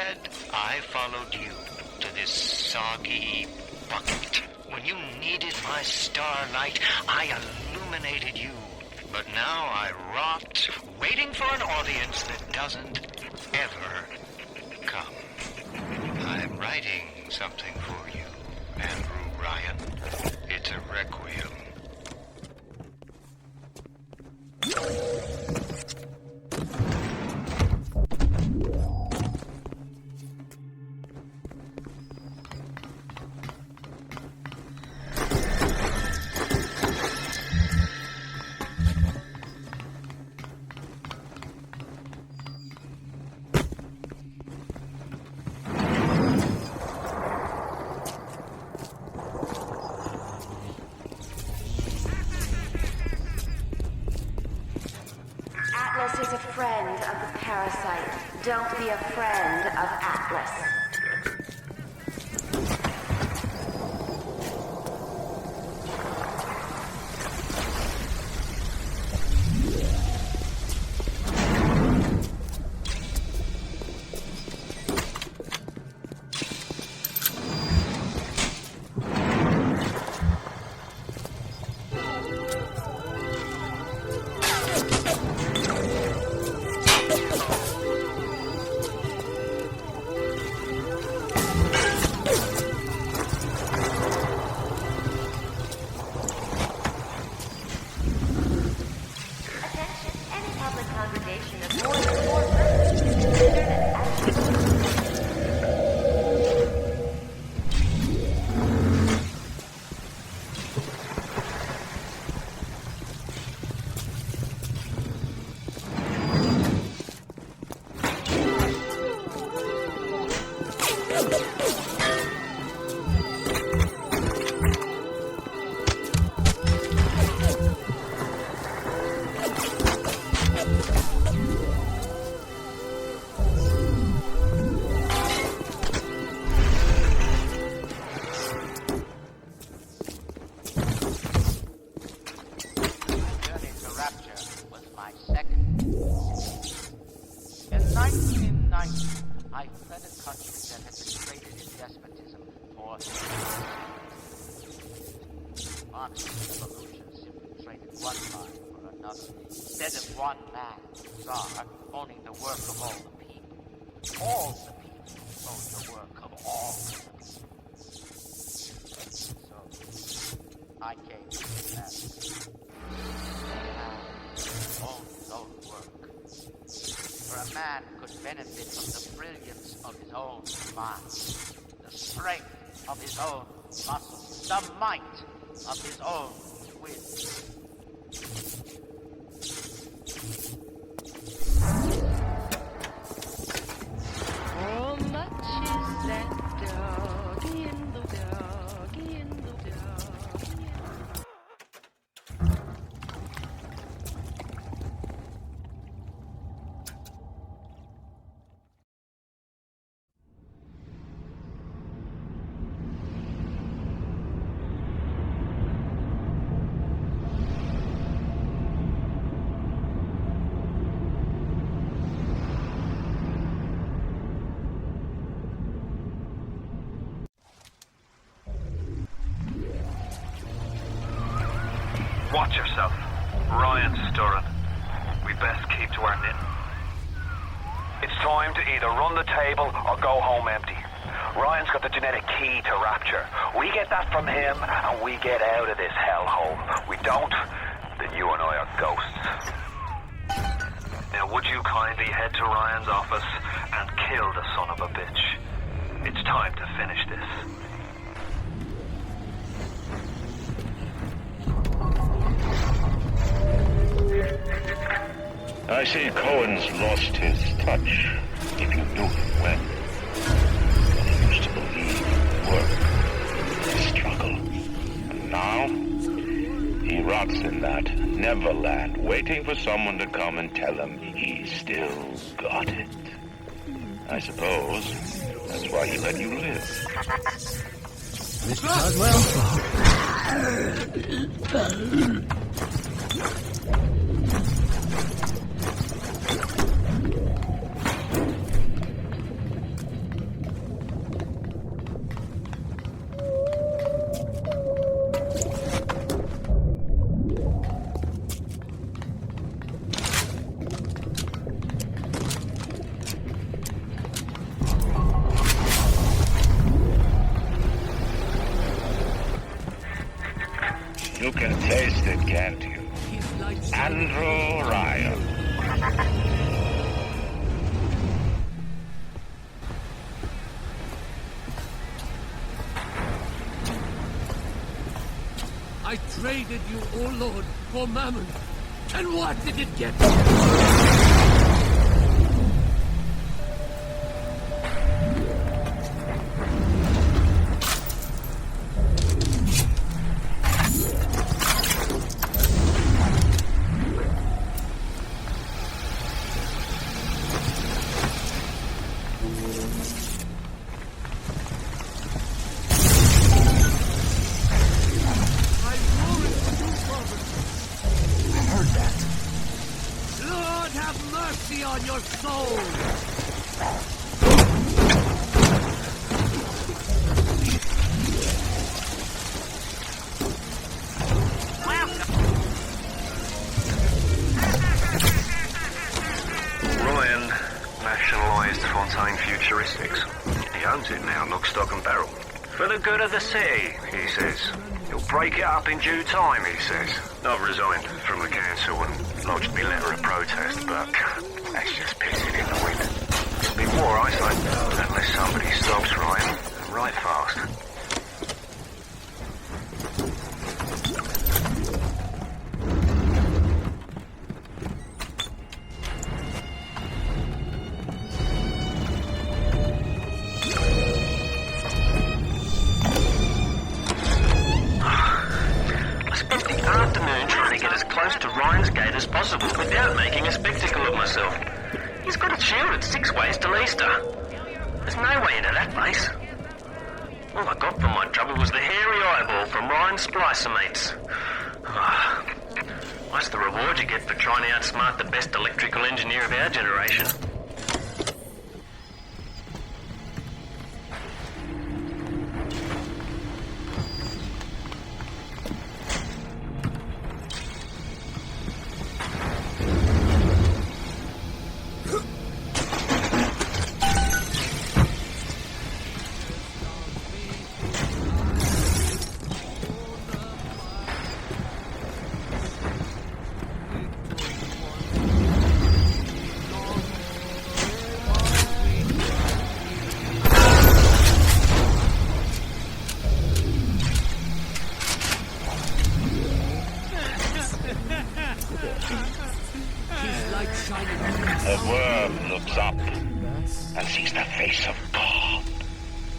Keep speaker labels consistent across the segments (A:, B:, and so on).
A: Instead, I followed you to this soggy bucket. When you needed my starlight, I illuminated you. But now I rot, waiting for an audience that doesn't ever come. I'm writing something for you, Andrew Ryan. It's a requiem.
B: Atlas is a friend of the parasite. Don't be a friend of Atlas.
C: Benefit from the brilliance of his own mind, the strength of his own muscles, the might of his own will.
D: Oh, much is that doggy in the doggy in the doggy in the...
E: Watch yourself. Ryan's stirring. We best keep to our knitting. It's time to either run the table or go home empty. Ryan's got the genetic key to Rapture. We get that from him and we get out of this hellhole. We don't, then you and I are ghosts. Now would you kindly head to Ryan's office and kill the son of a bitch? It's time to finish this.
F: I see Cohen's lost his touch, if you knew him well. He used to believe in work, struggle. And now, he rots in that Neverland, waiting for someone to come and tell him he still got it. I suppose that's why he let you live.
G: Mr. Todwell?
F: You can taste it, can't you? Andrew Ryan.
G: I traded you, O Lord, for mammon. And what did it get? On your soul!
E: Ryan nationalised Fontaine Futuristics. He owns it now, lock, stock and barrel. For the good of the city, he says. He'll break it up in due time, he says. I've resigned from the council and lodged me letter of protest, but that's just pissing in the wind. It'll be war, I say, unless somebody stops Ryan, and right fast.
A: As possible without making a spectacle of myself. He's got it shielded 6 ways to Leicester. There's no way into that place. All I got for my trouble was the hairy eyeball from Ryan's splicer mates. What's the reward you get for trying to outsmart the best electrical engineer of our generation?
F: The worm looks up and sees the face of God.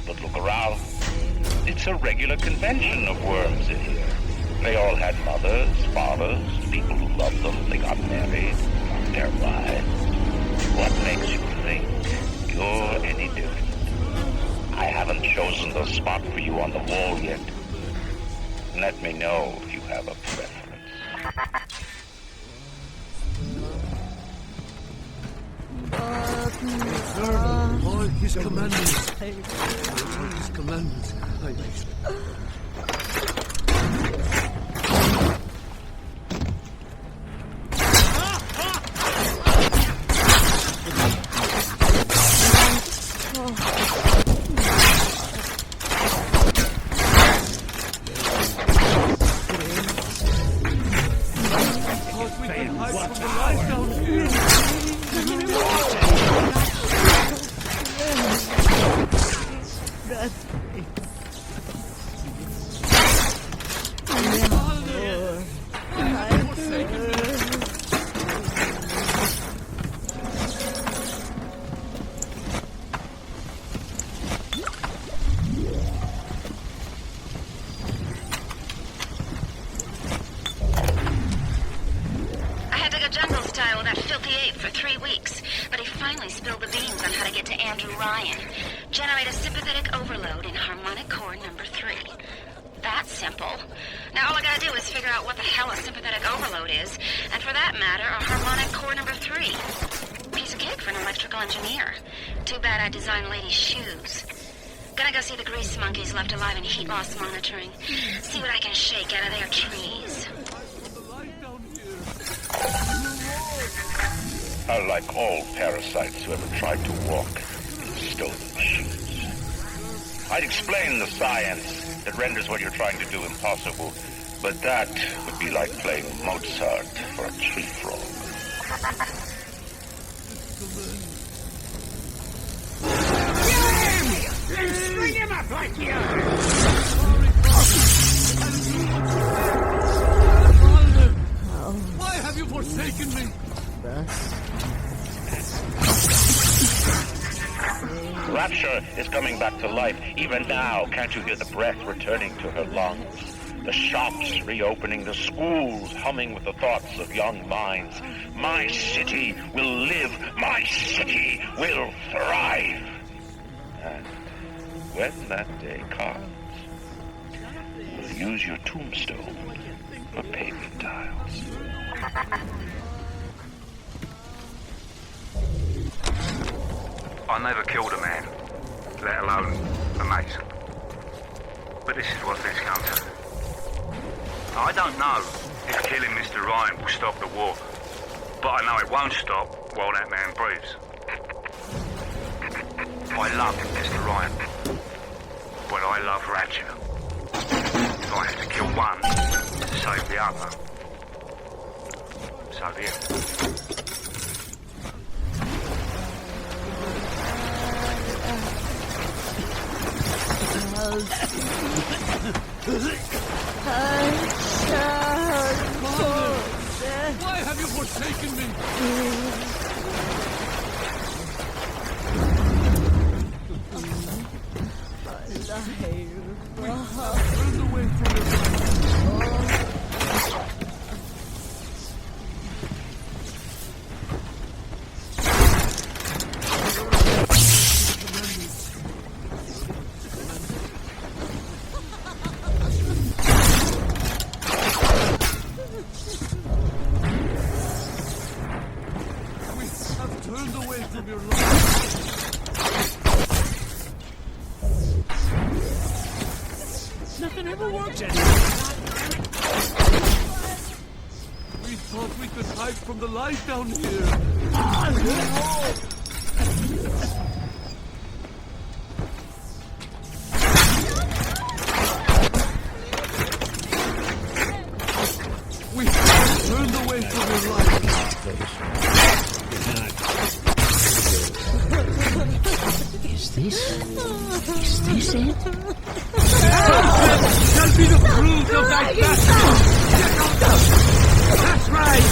F: But look around. It's a regular convention of worms in here. They all had mothers, fathers, people who loved them. They got married, got their wives. What makes you think you're any different? I haven't chosen the spot for you on the wall yet. Let me know if you have a preference.
G: All his commandments. All his commandments.
B: Generate a sympathetic overload in harmonic core number 3. That's simple. Now all I gotta do is figure out what the hell a sympathetic overload is, and for that matter, a harmonic core number 3. Piece of cake for an electrical engineer. Too bad I designed ladies' shoes. Gonna go see the grease monkeys left alive in heat loss monitoring. See what I can shake out of their trees.
F: Like all parasites who ever tried to walk in stolen shoes. I'd explain the science that renders what you're trying to do impossible, But that would be like playing Mozart for a tree frog.
G: String him up like you! Why have you forsaken me?
F: Rapture is coming back to life. Even now, can't you hear the breath returning to her lungs? The shops reopening, the schools humming with the thoughts of young minds. My city will live. My city will thrive. And when that day comes, we'll use your tombstone for pavement tiles.
E: I never killed a man, let alone a mate. But this is what things come to. I don't know if killing Mr. Ryan will stop the war, but I know it won't stop while that man breathes. I love Mr. Ryan, but I love Ratchet. If I have to kill one to save the other, so be it.
G: Why have you forsaken me? Turned away from your Nothing ever works anymore. We thought we could hide from the light down here. We turned away from the light.
H: Is this it?
G: Shall be the fruit of thy bastard! That's right!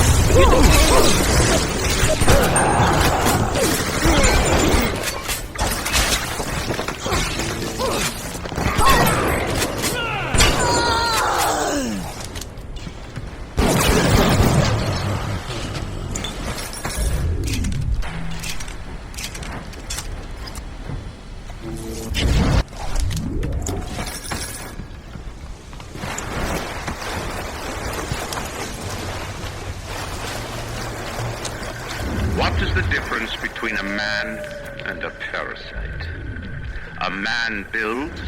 F: What is the difference between a man and a parasite? A man builds,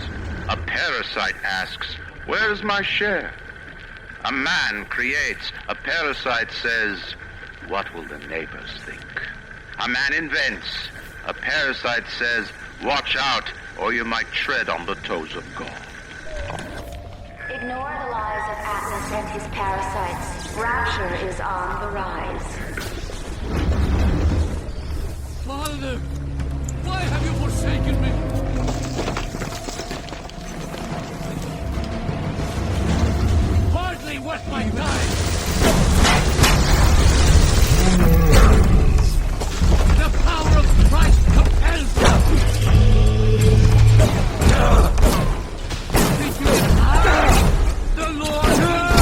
F: a parasite asks, where's my share? A man creates, a parasite says, what will the neighbors think? A man invents, a parasite says, watch out, or you might tread on the toes of God.
I: Ignore the lies of Atlas and his parasites. Rapture is on the rise.
G: Father, why have you forsaken me? Hardly worth my time. The power of Christ compels us. Think you can hide? The Lord will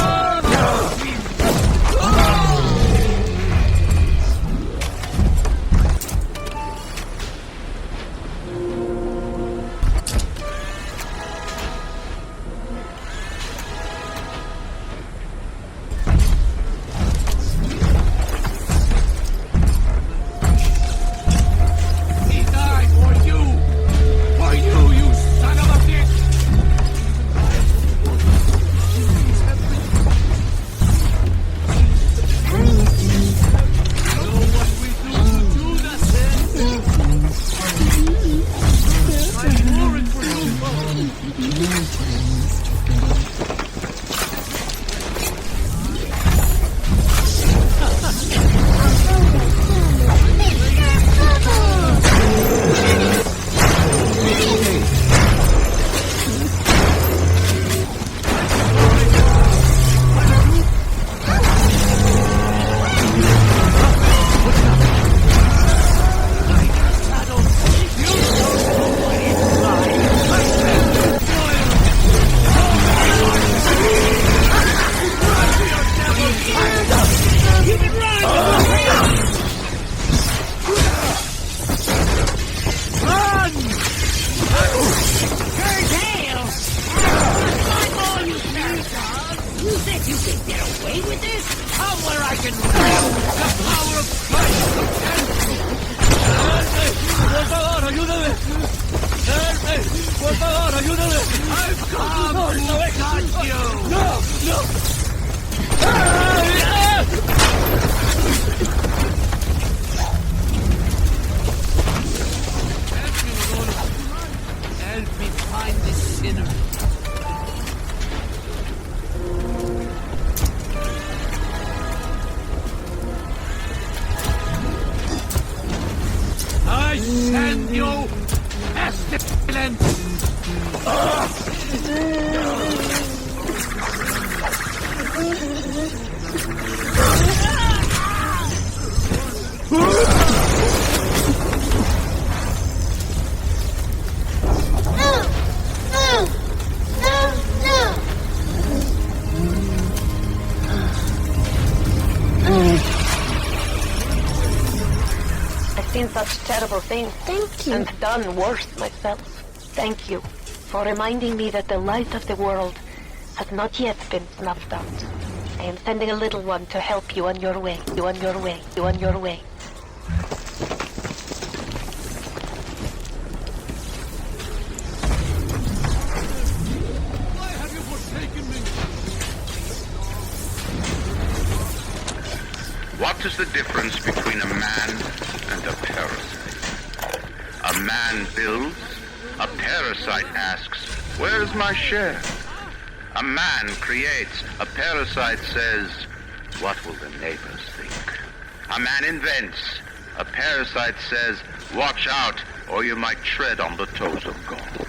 J: seen such terrible things.
H: Thank you.
J: And done worse myself. Thank you for reminding me that the light of the world has not yet been snuffed out. I am sending a little one to help you on your way. You on your way. You on your way.
G: Why have you forsaken me?
F: What is the difference between a man and a parasite? A man builds, a parasite asks, where's my share? A man creates, a parasite says, what will the neighbors think? A man invents, a parasite says, watch out, or you might tread on the toes of God.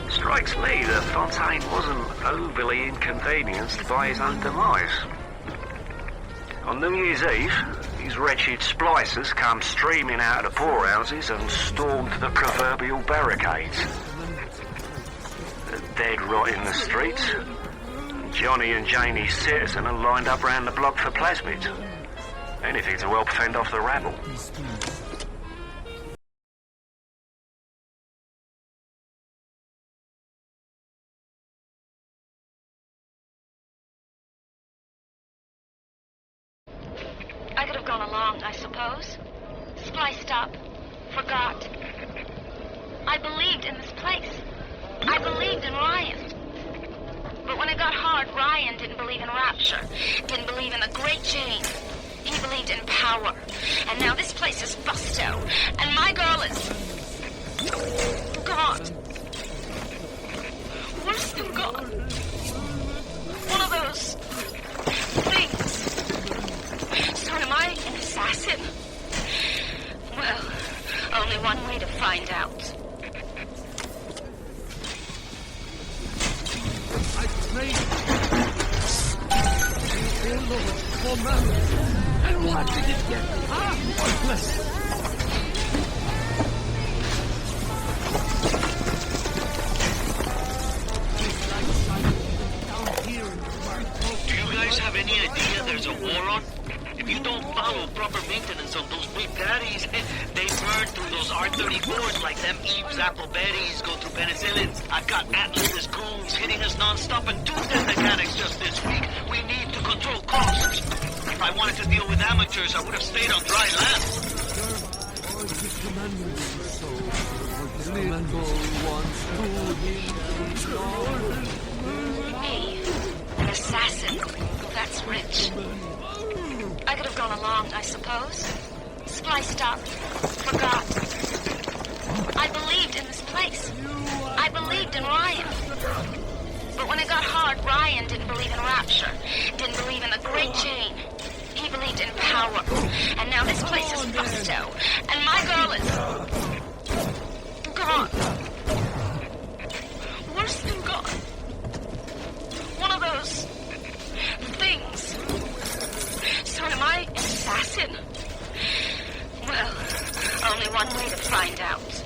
E: Strikes me that Fontaine wasn't overly inconvenienced by his own demise. On New Year's Eve, these wretched splicers come streaming out of the poorhouses and stormed the proverbial barricades. The dead rot in the streets. Johnny and Janie's citizen are lined up round the block for plasmids. Anything to help fend off the rabble.
B: I could have gone along, I suppose. Spliced up. Forgot. I believed in this place. I believed in Ryan. But when it got hard, Ryan didn't believe in rapture. Didn't believe in the great chain. He believed in power. And now this place is busto. And my girl is... gone. Worse than gone. One of those... things. So am I an assassin? Well, only one way to find out.
G: I prayed. Oh Lord, oh man. And what did it get? Worthless.
A: Do you guys have any idea there's a war on? If you don't follow proper maintenance on those big daddies, they burn through those R-34s like them Eve's apple berries go through penicillin. I've got Atlas's goons hitting us non-stop and two-dead mechanics just this week. We need to control costs. If I wanted to deal with amateurs, I would have stayed on dry land.
B: Me, an assassin. That's rich. I could have gone along, I suppose. Spliced up. Forgot. I believed in this place. I believed in Ryan. But when it got hard, Ryan didn't believe in rapture. Didn't believe in the great chain. He believed in power. And now this place is busto. And my girl is... gone. Worse than gone. One of those... things. So am I an assassin? Well, only one way to find out.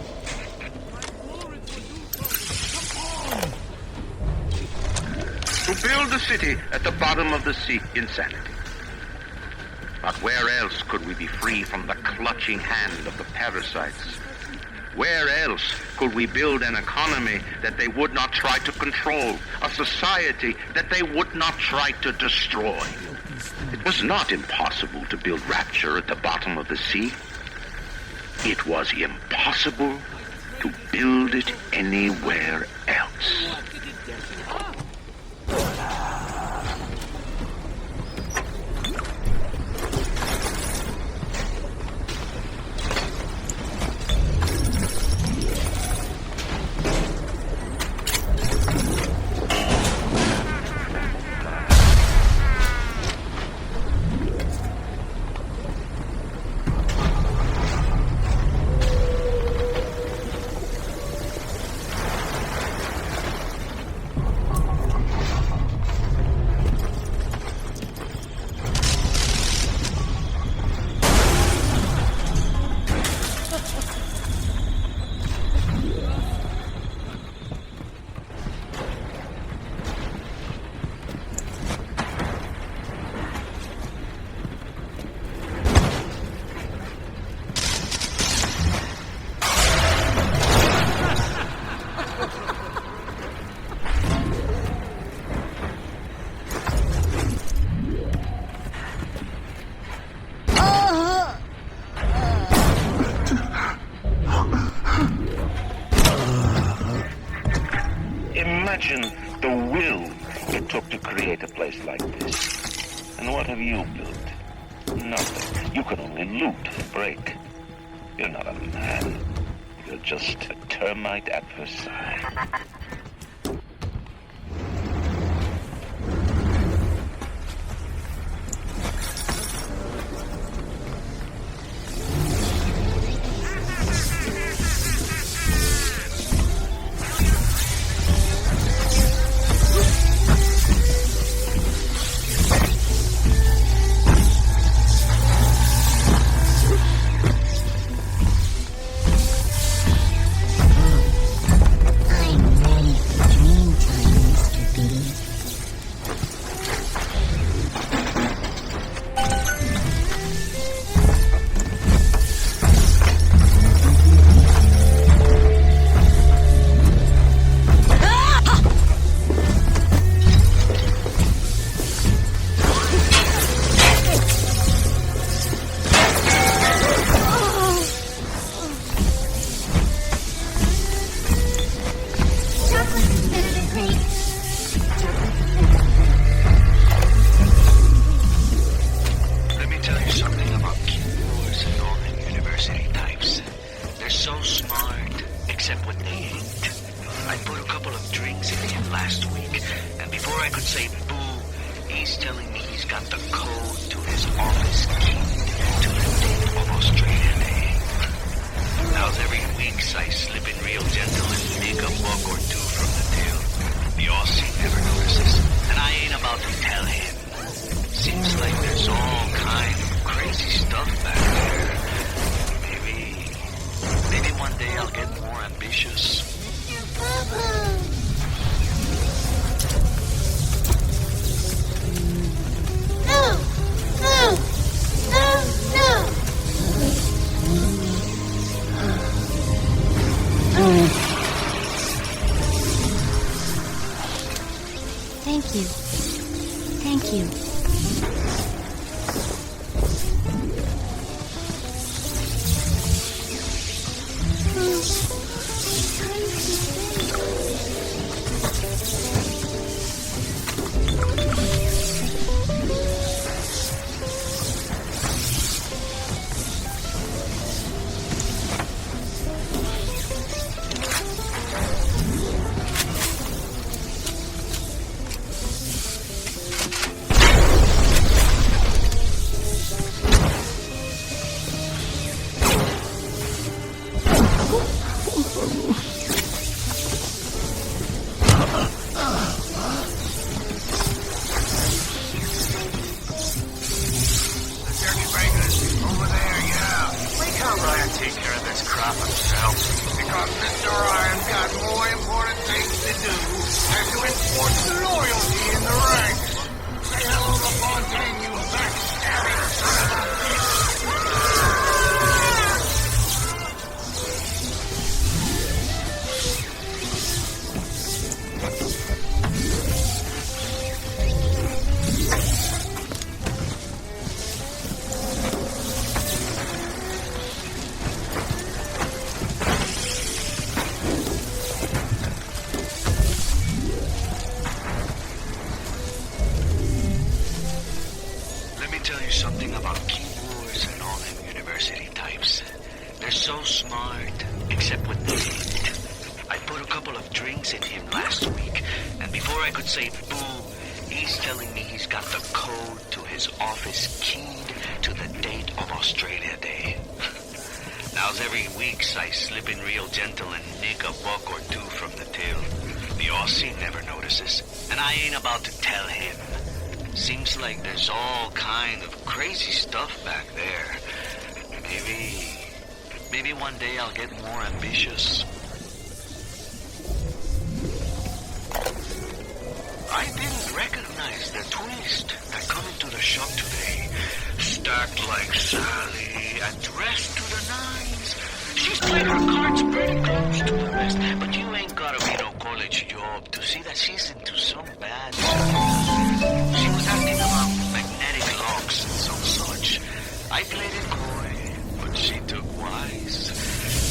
F: To build a city at the bottom of the sea, insanity. But where else could we be free from the clutching hand of the parasites? Where else could we build an economy that they would not try to control, a society that they would not try to destroy? It was not impossible to build rapture at the bottom of the sea. It was impossible to build it anywhere else. Imagine the will it took to create a place like this. And what have you built? Nothing. You can only loot and break. You're not a man. You're just a termite adversary.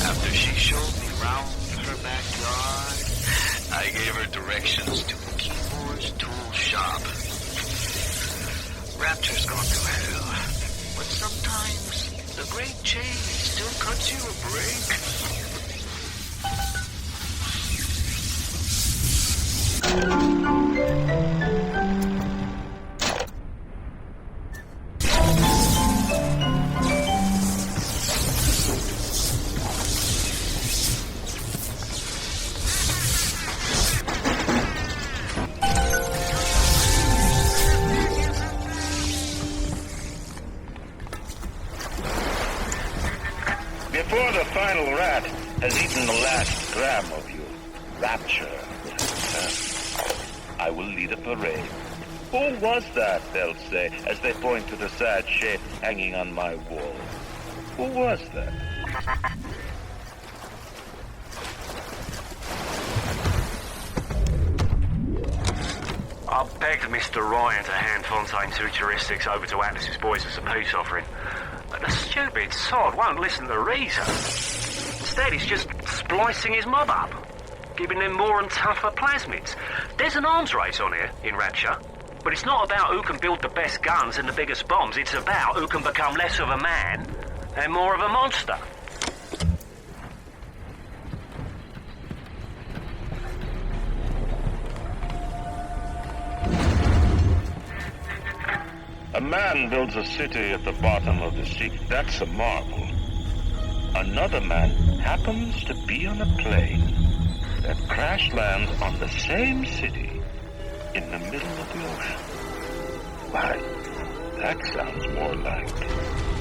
A: After she showed me round her backyard, I gave her directions ain't changed. Still cuts you a break.
F: Before the final rat has eaten the last gram of you, Rapture will return. I will lead a parade. Who was that, they'll say, as they point to the sad shape hanging on my wall. Who was that?
E: I begged Mr. Ryan to hand Fontaine's heuristics over to Atlas's boys as a peace offering. But the stupid sod won't listen to reason. Instead, he's just splicing his mob up, giving them more and tougher plasmids. There's an arms race on here in Rapture, but it's not about who can build the best guns and the biggest bombs. It's about who can become less of a man and more of a monster.
F: A man builds a city at the bottom of the sea. That's a marvel. Another man happens to be on a plane that crash lands on the same city in the middle of the ocean. Why, that sounds more like